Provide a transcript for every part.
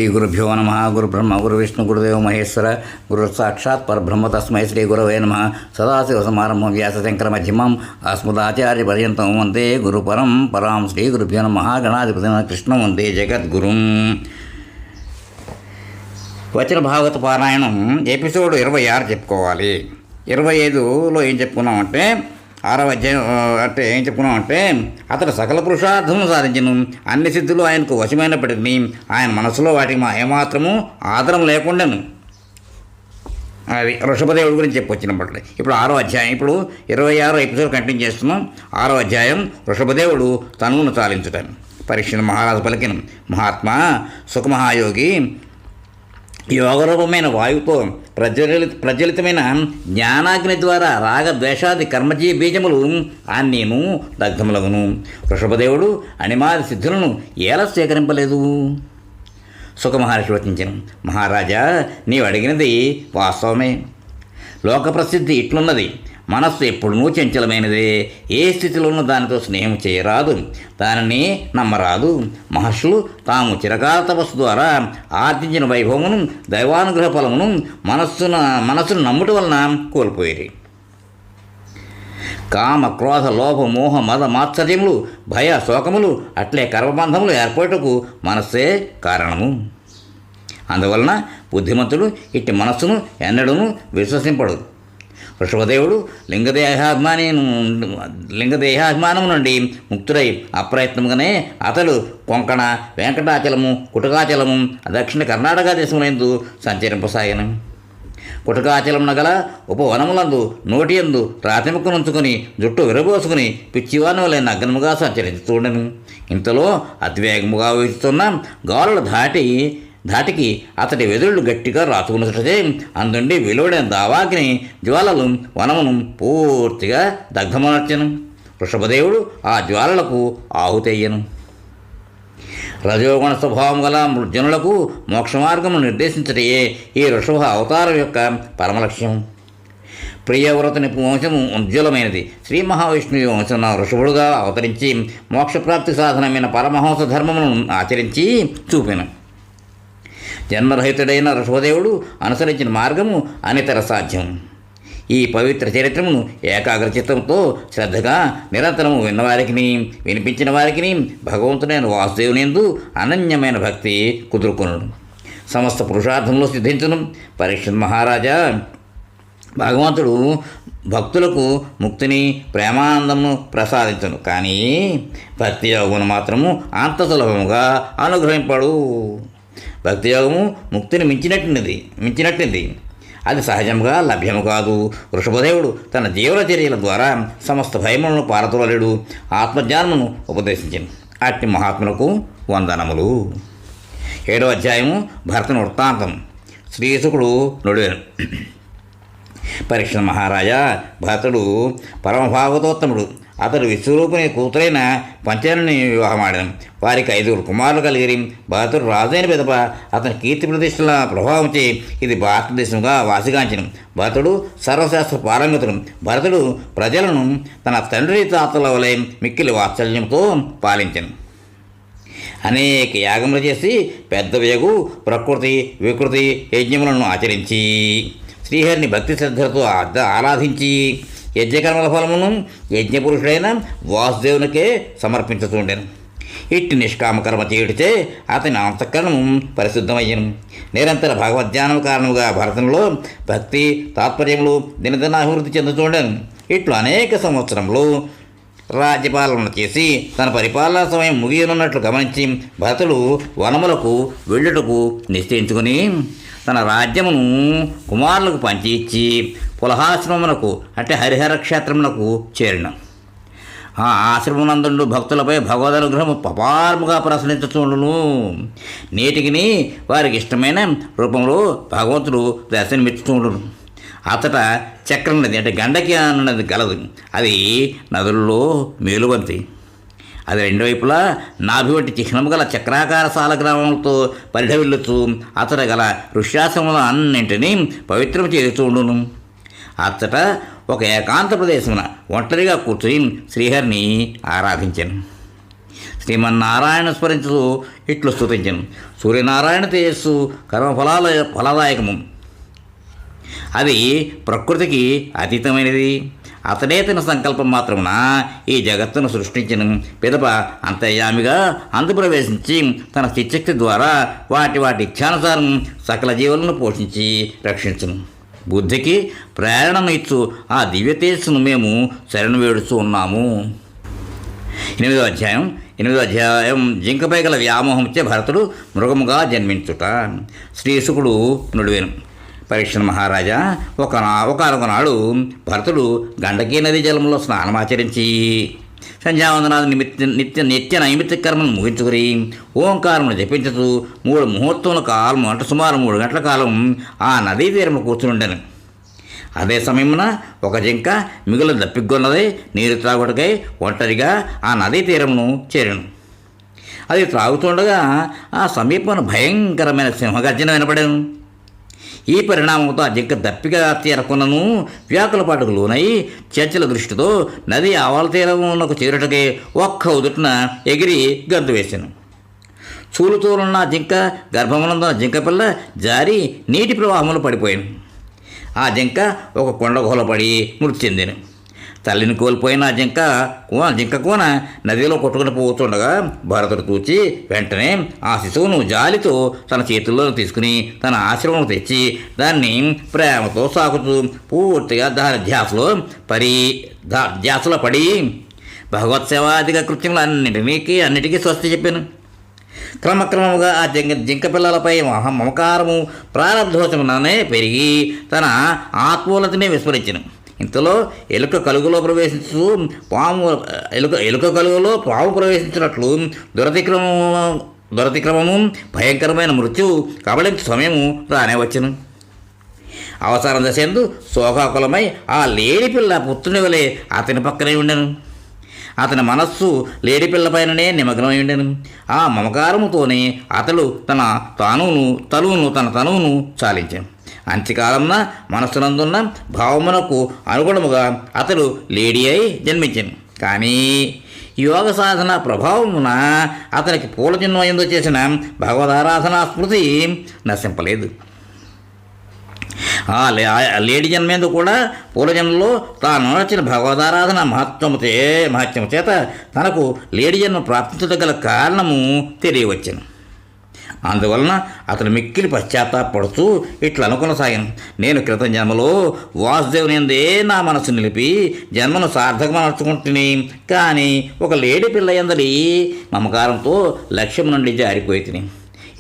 శ్రీ గురుభ్యో నమ. గురు బ్రహ్మ గురు విష్ణు గురుదేవ మహేశ్వర గురు సాక్షాత్ పరబ్రహ్మ తస్మై శ్రీ గురవే నమ. సదాశివసమారంభం వ్యాసశంకర మధ్యమం అస్మదాచార్య పర్యంతం వందే గురు పరాం. శ్రీ గురుభ్యో నమ. గణాధిపతి కృష్ణం వందే జగద్గురుం. వచన భాగవత పారాయణం ఎపిసోడ్ 26 చెప్పుకోవాలి. 25లో ఏం చెప్పుకున్నామంటే 6వ అధ్యాయం అంటే ఏం చెప్పుకున్నామంటే అతడు సకల పురుషార్థమును సాధించను. అన్ని సిద్ధులు ఆయనకు వశమైనప్పటికీ ఆయన మనసులో వాటికి ఏమాత్రము ఆదరం లేకుండాను. అది వృషభదేవుడి గురించి చెప్పొచ్చినప్పటికీ ఇప్పుడు 6వ అధ్యాయం, ఇప్పుడు 26 ఎపిసోడ్ కంటిన్యూ చేస్తున్నాం. 6వ అధ్యాయం వృషభదేవుడు తనువును చాలించుటాను. పరీక్షను మహారాజు పలికిన మహాత్మా సుఖమహాయోగి యోగరూపమైన వాయువుతో ప్రజ్వలితమైన జ్ఞానాగ్ని ద్వారా రాగద్వేషాది కర్మజీ బీజములు నేను దగ్ధములగును. వృషభదేవుడు అనిమాది సిద్ధులను ఎలా స్వీకరింపలేదు? సుఖమహర్షి వచించను. మహారాజా, నీవు అడిగినది వాస్తవమే. లోకప్రసిద్ధి ఇట్లున్నది: మనస్సు ఎప్పుడూ చంచలమైనదే. ఏ స్థితిలోనూ దానితో స్నేహం చేయరాదు, దానిని నమ్మరాదు. మహర్షులు తాము చిరకాల తపస్సు ద్వారా ఆర్జించిన వైభవమును దైవానుగ్రహ ఫలమును మనస్సును నమ్ముట వలన కోల్పోయేది. కామ క్రోధ లోభ మోహ మద మాత్సర్యములు భయ శోకములు అట్లే కర్మబంధములు ఏర్పడటకు మనస్సే కారణము. అందువలన బుద్ధిమంతుడు ఇట్టి మనస్సును ఎన్నడూను విశ్వసింపడు. వృషభదేవుడు లింగదేహాభిమానము నుండి ముక్తుడై అప్రయత్నముగానే అతడు కొంకణ వెంకటాచలము కుటకాచలము దక్షిణ కర్ణాటక దేశములందు సంచరింపసాగను. కుటకాచలమున గల ఉపవనములందు నోటియందు రాతిముక్కనుంచుకొని జుట్టు విరబోసుకుని పిచ్చివాని వలె నగ్నముగా సంచరించుతుండెను. ఇంతలో అతివేగముగా వీచుతున్న గాలుల ధాటికి అతడి వెదుళ్ళు గట్టిగా రాచుకున్నట్టే అందుండి వెలువడిన దావాగ్ని జ్వాలలు వనమును పూర్తిగా దగ్ధమర్చను. వృషభదేవుడు ఆ జ్వాలలకు ఆహుతయ్యను. రజోగుణ స్వభావం గల జనులకు మోక్షమార్గమును నిర్దేశించటయే ఈ వృషభ అవతారం యొక్క పరమలక్ష్యం. ప్రియవ్రతుని వంశము ఉజ్వలమైనది. శ్రీ మహావిష్ణువు వంశం వృషభుడుగా అవతరించి మోక్షప్రాప్తి సాధనమైన పరమహంస ధర్మమును ఆచరించి చూపెను. జన్మరహితుడైన వృషభదేవుడు అనుసరించిన మార్గము అనితర సాధ్యం. ఈ పవిత్ర చరిత్రమును ఏకాగ్రచిత్తంతో శ్రద్ధగా నిరంతరము విన్నవారికి వినిపించిన వారికి భగవంతుడైన వాసుదేవునియందు అనన్యమైన భక్తి కుదురుకొనుడు. సమస్త పురుషార్థంలో సిద్ధించును. పరీక్షిత్ మహారాజా, భగవంతుడు భక్తులకు ముక్తిని ప్రేమానందమును ప్రసాదించను, కానీ భక్తి యోగమును మాత్రము అంత సులభముగా అనుగ్రహింపడు. భక్తి యోగము ముక్తిని మించినట్టింది. అది సహజంగా లభ్యము కాదు. వృషభదేవుడు తన జీవన చర్యల ద్వారా సమస్త భయములను పారతోలలేడు. ఆత్మజ్ఞానమును ఉపదేశించింది. అట్టి మహాత్ములకు వందనములు. 7వ అధ్యాయము భరతుని వృత్తాంతం. శ్రీశుకుడు నుడివెను. పరీక్ష మహారాజా, భరతుడు పరమభాగవతోత్తముడు. అతడు విశ్వరూపుని కూతురైన పంచరుని వివాహమాడాను. వారికి 5 కుమారులు కలిగిరి. భరతుడు రాజైన పిదప అతని కీర్తి ప్రతిష్టల ప్రభావంచే ఇది భారతదేశంగా వాసిగాంచను. భరతుడు సర్వశాస్త్ర పారంగతుడు. భరతుడు ప్రజలను తన తండ్రి తాతల వలె మిక్కిలి వాత్సల్యంతో పాలించను. అనేక యాగములు చేసి పెద్ద వేగు ప్రకృతి వికృతి యజ్ఞములను ఆచరించి శ్రీహరిని భక్తి శ్రద్ధలతో ఆరాధించి యజ్ఞకర్మల ఫలమును యజ్ఞపురుషుడైన వాసుదేవునికే సమర్పించుతుండెను. ఇట్టి నిష్కామకర్మ చేయుడితే అతని అంతఃకరణము పరిశుద్ధమయ్యను. నిరంతర భగవద్ధ్యానం కారణముగా భరతంలో భక్తి తాత్పర్యములు దినదినాభివృద్ధి చెందుతుండెను. ఇట్లు అనేక సంవత్సరములు రాజ్యపాలన చేసి తన పరిపాలనా సమయం ముగియనున్నట్లు గమనించి భరతుడు వనములకు వెళ్ళుటకు నిశ్చయించుకుని తన రాజ్యమును కుమారులకు పంచి ఇచ్చి పులహాశ్రమమునకు అంటే హరిహర క్షేత్రమునకు చేరిన. ఆ ఆశ్రమనందుండు భక్తులపై భగవదనుగ్రహము పపారముగా ప్రసరించుచుండును. నేటికి వారికి ఇష్టమైన రూపంలో భగవంతుడు దర్శనమిచ్చుచుండును. అతట చక్ర నది అంటే గండకి అన్నది గలదు. అది నదుల్లో మేలువంతి. అది 2 వైపులా నాభి వంటి చిహ్నము గల చక్రాకార సాలగ్రామములతో పరిఢవిల్లుచు అతడ గల ఋష్యాశ్రమముల అన్నింటినీ పవిత్రం చేస్తూ ఉండును. అతట ఒక ఏకాంత ప్రదేశమున ఒంటరిగా కూర్చుని శ్రీహరిని ఆరాధించాను. శ్రీమన్నారాయణ స్మరించు ఇట్లు స్తుతించను. సూర్యనారాయణ తేజస్సు కర్మఫలాల ఫలదాయకము, అది ప్రకృతికి అతీతమైనది. అతడే తన సంకల్పం మాత్రమున ఈ జగత్తును సృష్టించిన పిదప అంతర్యామిగా ప్రవేశించి తన చిచ్చక్తి ద్వారా వాటి ఇచ్ఛానుసారం సకల జీవులను పోషించి రక్షించును. బుద్ధికి ప్రేరణను ఇచ్చు ఆ దివ్య తేజస్సును మేము శరణు వేడుస్తూ ఉన్నాము. 8వ అధ్యాయం జింకపై గల వ్యామోహంచే భరతుడు మృగముగా జన్మించుట. శ్రీశుకుడు నుడివేను. పరీక్షణ మహారాజా, ఒకనొకనాడు భరతుడు గండకీ నదీ జలంలో స్నానమాచరించి సంధ్యావందనాది నిత్య నైమిత్తిక కర్మను ముగించుకుని ఓంకారమును జపించుతూ 3 ముహూర్తముల కాలం అంటే సుమారు 3 గంటల కాలం ఆ నదీ తీరము కూర్చుండెను. అదే సమయమున ఒక జింక మిగులు దప్పిగొన్నదై నీరు త్రాగుటకై ఒంటరిగా ఆ నదీ తీరమును చేరెను. అది త్రాగుతుండగా ఆ సమీపమున భయంకరమైన సింహగర్జన వినపడెను. ఈ పరిణామంతో ఆ జింక దప్పిగా తీరకున్నను వ్యాకులపాటుకు లోనై చంచల దృష్టితో నది ఆవాల తీరమునకు చేరుటకై ఒక్క ఉదుటిన ఎగిరి గంతు వేశాను. చూలుతోనున్న జింక గర్భమునందున జింక పిల్ల జారి నీటి ప్రవాహంలో పడిపోయాను. ఆ జింక ఒక కొండ గుహలో పడి మృతి చెందాను. తల్లిని కోల్పోయిన జింక కోన నదిలో కొట్టుకుని పోతుండగా భరతుడు చూచి వెంటనే ఆ శిశువును జాలితో తన చేతుల్లో తీసుకుని తన ఆశ్రమం తెచ్చి దాన్ని ప్రేమతో సాకుతూ పూర్తిగా దాని ధ్యాసలో పడి భగవత్ సేవాధిక కృత్యములు అన్నిటికీ స్వస్తి చెప్పాను. క్రమక్రమముగా ఆ జింక పిల్లలపై మమకారము ప్రారంధోచముననే పెరిగి తన ఆత్మూలతనే విస్మరించను. ఇంతలో ఎలుక కలుగులో ప్రవేశించినట్లు దురతిక్రమము భయంకరమైన మృత్యువు కబళించు సమయము రానే వచ్చును. అవసరం దశందు శోకాకులమై ఆ లేడి పిల్ల పుత్రుని వలె అతని పక్కనే ఉండెను. అతని మనస్సు లేడిపిల్లపైననే నిమగ్నమై ఉండెను. ఆ మమకారముతోనే అతడు తన తనువును చాలించాను. అంత్యకాలంన మనస్సునందున్న భావమునకు అనుగుణముగా అతడు లేడీ అయి జన్మించాను. కానీ యోగ సాధన ప్రభావమున అతనికి పూర్వజన్మ యందు చేసిన భగవదారాధనా స్మృతి నశింపలేదు. ఆ లేడి జన్మేందు కూడా పూర్వజన్మలో తాను నడిచిన భగవదారాధన మహత్యము చేత తనకు లేడి జన్మ ప్రాప్తించగల కారణము తెలియవచ్చును. అందువలన అతను మిక్కిలి పశ్చాత్తాపడుతూ ఇట్లా అనుకొనసాగాను. నేను క్రితం జన్మలో వాసుదేవుని యందే నా మనసు నిలిపి జన్మను సార్థకమర్చుకుంటుని, కానీ ఒక లేడి పిల్ల యందలి మమకారంతో లక్ష్యం నుండి జారిపోయి తిని.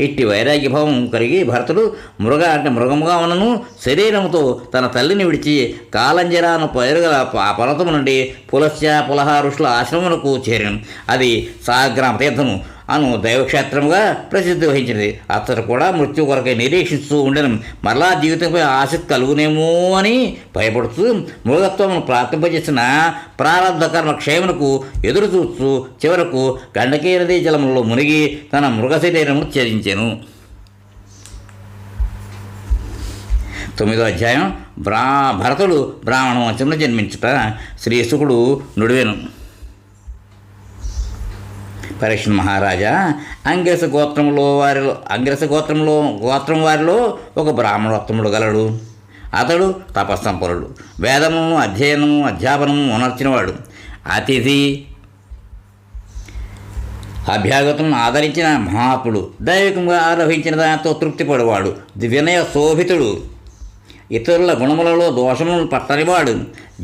ఇట్టి వైరాగ్యభావం కలిగి భరతుడు మృగముగా ఉన్నను శరీరముతో తన తల్లిని విడిచి కాలంజరాను పైరుగల పర్వతము నుండి పులహ ఋషుల ఆశ్రమమునకు చేరాను. అది సాగ్రామ తీర్థము అను దైవక్షేత్రముగా ప్రసిద్ధి వహించినది. అతడు కూడా మృత్యు కొరకై నిరీక్షిస్తూ ఉండను. మరలా జీవితంపై ఆసక్తి కలుగునేమో అని భయపడుతూ మృగత్వమును ప్రార్థింపజేసిన ప్రారంధ కర్మ క్షయమునకు ఎదురు చూస్తూ చివరకు గండకీ నదీ జలములో మునిగి తన మృగ శరీరమును త్యజించెను. 9వ అధ్యాయం భరతుడు బ్రాహ్మణ వంశంలో జన్మించుట. శ్రీశుకుడు నుడివెను. పరీక్షణ మహారాజా, అంగిరస గోత్రం వారిలో ఒక బ్రాహ్మణోత్తముడు గలడు. అతడు తపస్సంపన్నుడు, వేదము అధ్యాపనము ఉనర్చినవాడు, అతిథి అభ్యాగతం ఆదరించిన మహాత్ముడు, దైవికంగా ఆరోహించిన దానితో తృప్తిపడేవాడు, వినయ శోభితుడు, ఇతరుల గుణములలో దోషములను పట్టనివాడు,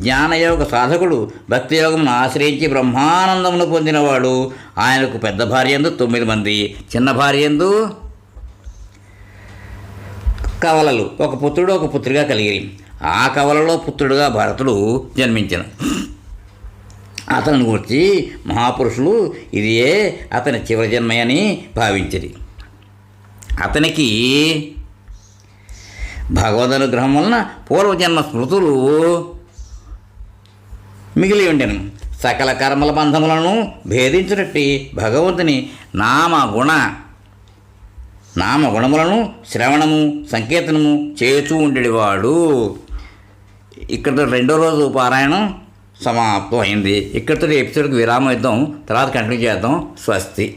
జ్ఞానయోగ సాధకుడు, భక్తియోగమును ఆశ్రయించి బ్రహ్మానందమును పొందినవాడు. ఆయనకు పెద్ద భార్యందు 9 మంది, చిన్న భార్యందు కవలలు, ఒక పుత్రుడు ఒక పుత్రిగా కలిగిరి. ఆ కవలలో పుత్రుడుగా భరతుడు జన్మించను. అతని గురించి మహాపురుషులు ఇదియే అతని చివరి జన్మయని భావించిరి. అతనికి భగవదనుగ్రహం వలన పూర్వజన్మ స్మృతులు మిగిలి ఉండెను. సకల కర్మల బంధములను భేదించినట్టి భగవంతుని నామగుణములను శ్రవణము సంకీర్తనము చేస్తూ ఉండేవాడు. ఇక్కడ 2వ రోజు పారాయణం సమాప్తం అయింది. ఇక్కడితో ఎపిసోడ్కి విరామం ఇద్దాం, తర్వాత కంటిన్యూ చేద్దాం. స్వస్తి.